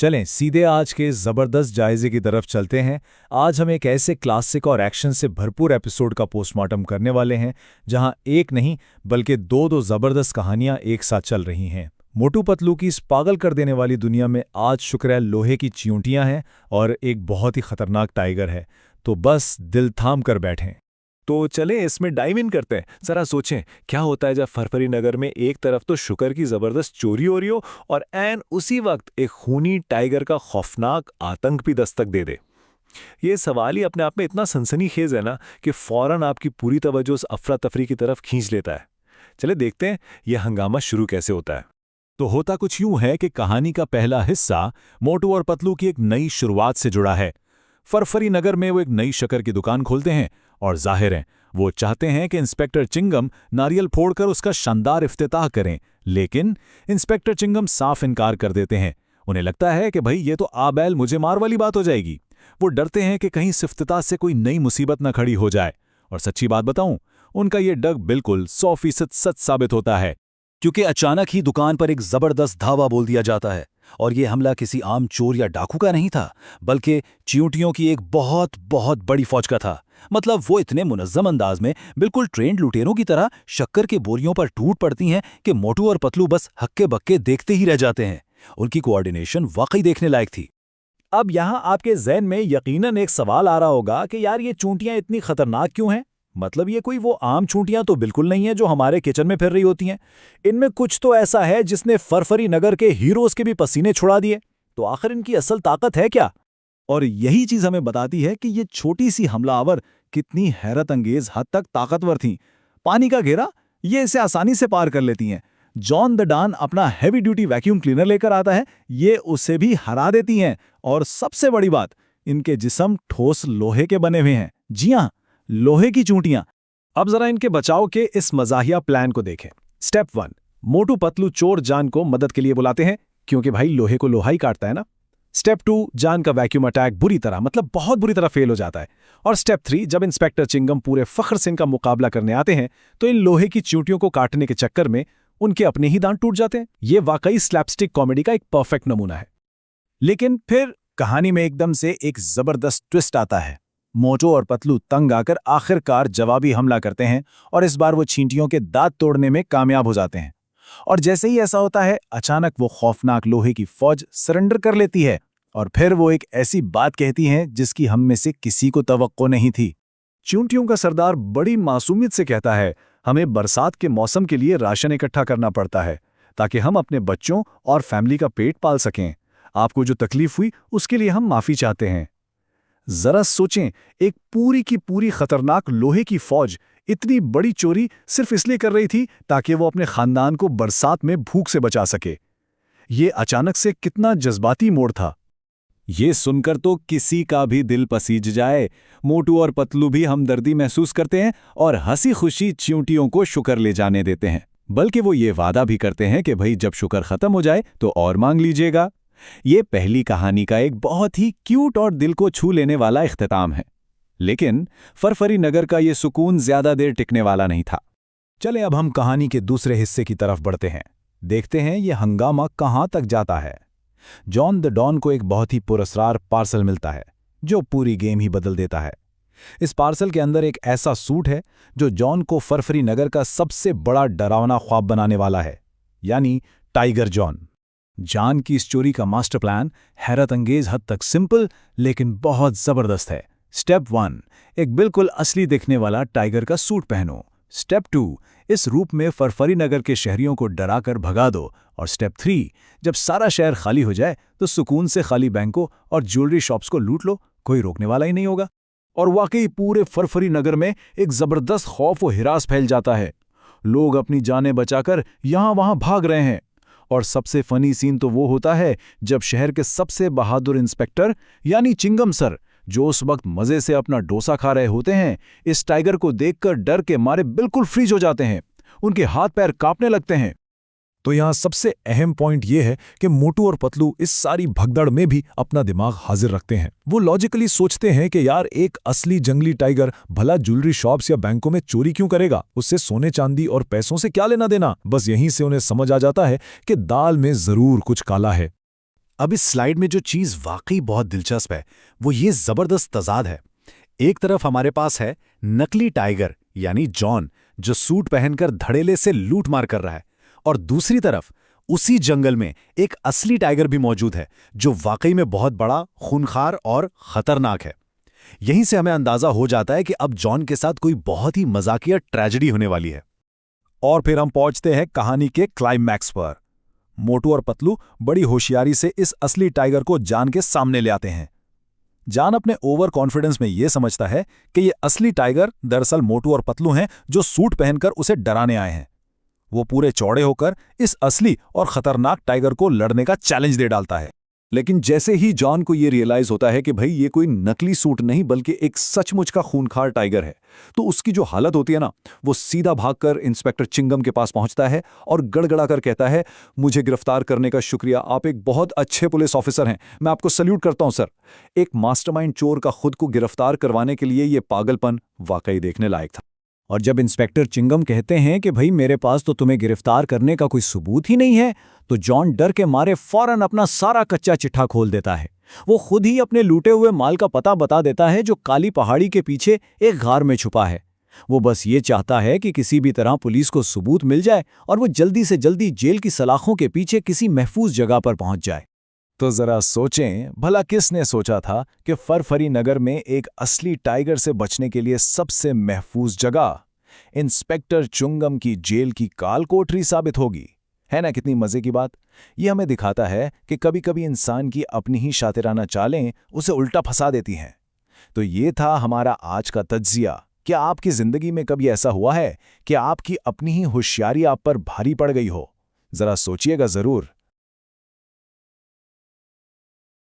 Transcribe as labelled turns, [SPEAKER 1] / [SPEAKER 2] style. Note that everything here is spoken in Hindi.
[SPEAKER 1] चलें सीधे आज के इस ज़बरदस्त जायजे की तरफ चलते हैं। आज हम एक ऐसे क्लासिक और एक्शन से भरपूर एपिसोड का पोस्टमार्टम करने वाले हैं, जहां एक नहीं बल्कि दो ज़बरदस्त कहानियां एक साथ चल रही हैं। मोटू पतलू की इस पागल कर देने वाली दुनिया में आज शुक्र है लोहे की चींटियां हैं और एक बहुत ही खतरनाक टाइगर है। तो बस दिल थाम कर बैठें।
[SPEAKER 2] तो चलें इसमें डाइव इन करते हैं। जरा सोचें क्या होता है जब फरफरी नगर में एक तरफ तो शुकर की जबरदस्त चोरी हो रही हो और एन उसी वक्त एक खूनी टाइगर का खौफनाक आतंक भी दस्तक दे दे। ये सवाल ही अपने आप में इतना सनसनीखेज है ना कि फौरन आपकी पूरी तवज्जो उस अफरा तफरी की तरफ खींच लेता है। चले देखते हैं यह हंगामा शुरू कैसे होता है।
[SPEAKER 3] तो होता कुछ यूं है कि कहानी का पहला हिस्सा मोटू और पतलू की एक नई शुरुआत से जुड़ा है। फरफरी नगर में वो एक नई शक्कर की दुकान खोलते हैं और जाहिर है वो चाहते हैं कि इंस्पेक्टर चिंगम नारियल फोड़कर उसका शानदार इफ्तिताह करें, लेकिन इंस्पेक्टर चिंगम साफ इनकार कर देते हैं। उन्हें लगता है कि भाई ये तो आबैल मुझे मार वाली बात हो जाएगी। वो डरते हैं कि कहीं इस इफ्तिताह से कोई नई मुसीबत न खड़ी हो जाए। और सच्ची बात बताऊं, उनका ये डर बिल्कुल 100% सच साबित होता है, क्योंकि अचानक ही दुकान पर एक जबरदस्त धावा बोल दिया जाता है। और ये हमला किसी आम चोर या डाकू का नहीं था, बल्कि चींटियों की एक बहुत बहुत बड़ी फौज का था। मतलब वो इतने मुनज्जम अंदाज में बिल्कुल ट्रेंड लुटेरों की तरह शक्कर के बोरियों पर टूट पड़ती हैं कि मोटू और पतलू बस हक्के बक्के देखते ही रह जाते हैं। उनकी कोऑर्डिनेशन वाकई देखने लायक थी।
[SPEAKER 1] अब यहाँ आपके ज़हन में यकीनन एक सवाल आ रहा होगा कि यार ये चूंटियां इतनी खतरनाक क्यों हैं? मतलब ये कोई वो आम चूंटियां तो बिल्कुल नहीं है जो हमारे किचन में फिर रही होती हैं। इनमें कुछ तो ऐसा है जिसने फरफरी नगर के हीरोज के भी पसीने छुड़ा दिए। तो आखिर इनकी असल ताकत है क्या?
[SPEAKER 3] और यही चीज हमें बताती है कि ये छोटी सी हमलावर कितनी हैरत अंगेज हद तक ताकतवर थीं। पानी का घेरा ये इसे आसानी से पार कर लेती हैं। जॉन द डॉन अपना हैवी ड्यूटी वैक्यूम क्लीनर लेकर आता है, ये उसे भी हरा देती हैं। और सबसे बड़ी बात, इनके जिस्म ठोस लोहे के बने हुए हैं। जी हां, लोहे की चूंटियां।
[SPEAKER 2] अब जरा इनके बचाव के इस मजाहिया प्लान को देखें। स्टेप 1, मोटू पतलू चोर जान को मदद के लिए बुलाते हैं, क्योंकि भाई लोहे को लोहा ही काटता है ना। स्टेप 2, जान का वैक्यूम अटैक बुरी तरह मतलब बहुत बुरी तरह फेल हो जाता है। और स्टेप 3, जब इंस्पेक्टर चिंगम पूरे फख्र से इनका मुकाबला करने आते हैं तो इन लोहे की चींटियों को काटने के चक्कर में उनके अपने ही दांत टूट जाते हैं। ये वाकई स्लैपस्टिक कॉमेडी का एक परफेक्ट नमूना है।
[SPEAKER 1] लेकिन फिर कहानी में एकदम से एक जबरदस्त ट्विस्ट आता है। मोटू और पतलू तंग आकर आखिरकार जवाबी हमला करते हैं और इस बार वो चींटियों के दांत तोड़ने में कामयाब हो जाते हैं। और जैसे ही ऐसा होता है, अचानक वो खौफनाक लोहे की फौज सरेंडर कर लेती है और फिर वो एक ऐसी बात कहती हैं जिसकी हम में से किसी को तवक्को नहीं थी। चींटियों का सरदार बड़ी मासूमियत से कहता है, हमें बरसात के मौसम के लिए राशन इकट्ठा करना पड़ता है ताकि हम अपने बच्चों और फैमिली का पेट पाल सकें। आपको जो तकलीफ हुई उसके लिए हम माफी चाहते हैं। जरा सोचें, एक पूरी की पूरी खतरनाक लोहे की फौज इतनी बड़ी चोरी सिर्फ इसलिए कर रही थी ताकि वो अपने खानदान को बरसात में भूख से बचा सके। ये अचानक से कितना जज्बाती मोड़ था।
[SPEAKER 3] ये सुनकर तो किसी का भी दिल पसीज जाए। मोटू और पतलू भी हमदर्दी महसूस करते हैं और हंसी खुशी चींटियों को शुक्र ले जाने देते हैं। बल्कि वो ये वादा भी करते हैं कि भाई जब शुक्र खत्म हो जाए तो और मांग लीजिएगा। ये पहली कहानी का एक बहुत ही क्यूट और दिल को छू लेने वाला इख्तिताम है। लेकिन फरफरी नगर का ये सुकून ज्यादा देर टिकने वाला नहीं था।
[SPEAKER 1] चले अब हम कहानी के दूसरे हिस्से की तरफ बढ़ते हैं। देखते हैं ये हंगामा कहां तक जाता है। जॉन द डॉन को एक बहुत ही पुरस्कार पार्सल मिलता है जो पूरी गेम ही बदल देता है। इस पार्सल के अंदर एक ऐसा सूट है जो जॉन को फरफरी नगर का सबसे बड़ा डरावना ख्वाब बनाने वाला है, यानी टाइगर जॉन। जान की इस चोरी का मास्टर प्लान हैरत अंगेज हद तक सिंपल लेकिन बहुत जबरदस्त है। स्टेप 1, एक बिल्कुल असली दिखने वाला टाइगर का सूट पहनो। स्टेप 2, इस रूप में फरफरी नगर के शहरियों को डराकर भगा दो। और स्टेप 3, जब सारा शहर खाली हो जाए तो सुकून से खाली बैंकों और ज्वेलरी शॉप्स को लूट लो, कोई रोकने वाला ही नहीं होगा।
[SPEAKER 2] और वाकई पूरे फरफरी नगर में एक जबरदस्त खौफ और हिरास फैल जाता है। लोग अपनी जानें बचाकर यहां वहां भाग रहे हैं। और सबसे फनी सीन तो वो होता है जब शहर के सबसे बहादुर इंस्पेक्टर यानी चिंगम सर, जो उस वक्त मजे से अपना डोसा खा रहे होते हैं, इस टाइगर को देखकर डर के मारे बिल्कुल फ्रीज हो जाते हैं। उनके हाथ पैर कांपने लगते हैं।
[SPEAKER 1] तो यहाँ सबसे अहम पॉइंट ये है कि मोटू और पतलू इस सारी भगदड़ में भी अपना दिमाग हाजिर रखते हैं। वो लॉजिकली सोचते हैं कि यार एक असली जंगली टाइगर भला ज्वेलरी शॉप्स या बैंकों में चोरी क्यों करेगा, उससे सोने चांदी और पैसों से क्या लेना देना। बस यहीं से उन्हें समझ आ जाता है कि दाल में जरूर कुछ काला है।
[SPEAKER 2] अब इस स्लाइड में जो चीज वाकई बहुत दिलचस्प है वो ये जबरदस्त तजाद है। एक तरफ हमारे पास है नकली टाइगर यानी जॉन, जो सूट पहनकर धड़ेले से लूटमार कर रहा है, और दूसरी तरफ उसी जंगल में एक असली टाइगर भी मौजूद है जो वाकई में बहुत बड़ा, खूनखार और खतरनाक है। यहीं से हमें अंदाजा हो जाता है कि अब जॉन के साथ कोई बहुत ही मजाकिया ट्रेजेडी होने वाली है।
[SPEAKER 3] और फिर हम पहुंचते हैं कहानी के क्लाइमैक्स पर। मोटू और पतलू बड़ी होशियारी से इस असली टाइगर को जान के सामने ले आते हैं। जान अपने ओवर कॉन्फिडेंस में यह समझता है कि ये असली टाइगर दरअसल मोटू और पतलू हैं जो सूट पहनकर उसे डराने आए हैं। वो पूरे चौड़े होकर इस असली और खतरनाक टाइगर को लड़ने का चैलेंज दे डालता है।
[SPEAKER 2] लेकिन जैसे ही जॉन को ये रियलाइज होता है कि भाई ये कोई नकली सूट नहीं बल्कि एक सचमुच का खूनखार टाइगर है, तो उसकी जो हालत होती है ना, वो सीधा भागकर इंस्पेक्टर चिंगम के पास पहुंचता है और गड़गड़ाकर कहता है, मुझे गिरफ्तार करने का शुक्रिया, आप एक बहुत अच्छे पुलिस ऑफिसर हैं, मैं आपको सल्यूट करता हूं सर। एक मास्टरमाइंड चोर का खुद को गिरफ्तार करवाने के लिए ये पागलपन वाकई देखने लायक था।
[SPEAKER 1] और जब इंस्पेक्टर चिंगम कहते हैं कि भाई मेरे पास तो तुम्हें गिरफ्तार करने का कोई सबूत ही नहीं है, तो जॉन डर के मारे फौरन अपना सारा कच्चा चिट्ठा खोल देता है। वो खुद ही अपने लूटे हुए माल का पता बता देता है जो काली पहाड़ी के पीछे एक गार में छुपा है। वो बस ये चाहता है कि किसी भी तरह पुलिस को सबूत मिल जाए और वो जल्दी से जल्दी जेल की सलाखों के पीछे किसी महफूज जगह पर पहुंच जाए।
[SPEAKER 3] तो जरा सोचें, भला किसने सोचा था कि फरफरी नगर में एक असली टाइगर से बचने के लिए सबसे महफूज जगह इंस्पेक्टर चुंगम की जेल की काल कोठरी साबित होगी। है ना कितनी मजे की बात। ये हमें दिखाता है कि कभी कभी इंसान की अपनी ही शातिराना चालें उसे उल्टा फंसा देती हैं। तो ये था हमारा आज का तज्जिया। क्या आपकी जिंदगी में कभी ऐसा हुआ है कि आपकी अपनी ही होशियारी आप पर भारी पड़ गई हो? जरा सोचिएगा जरूर।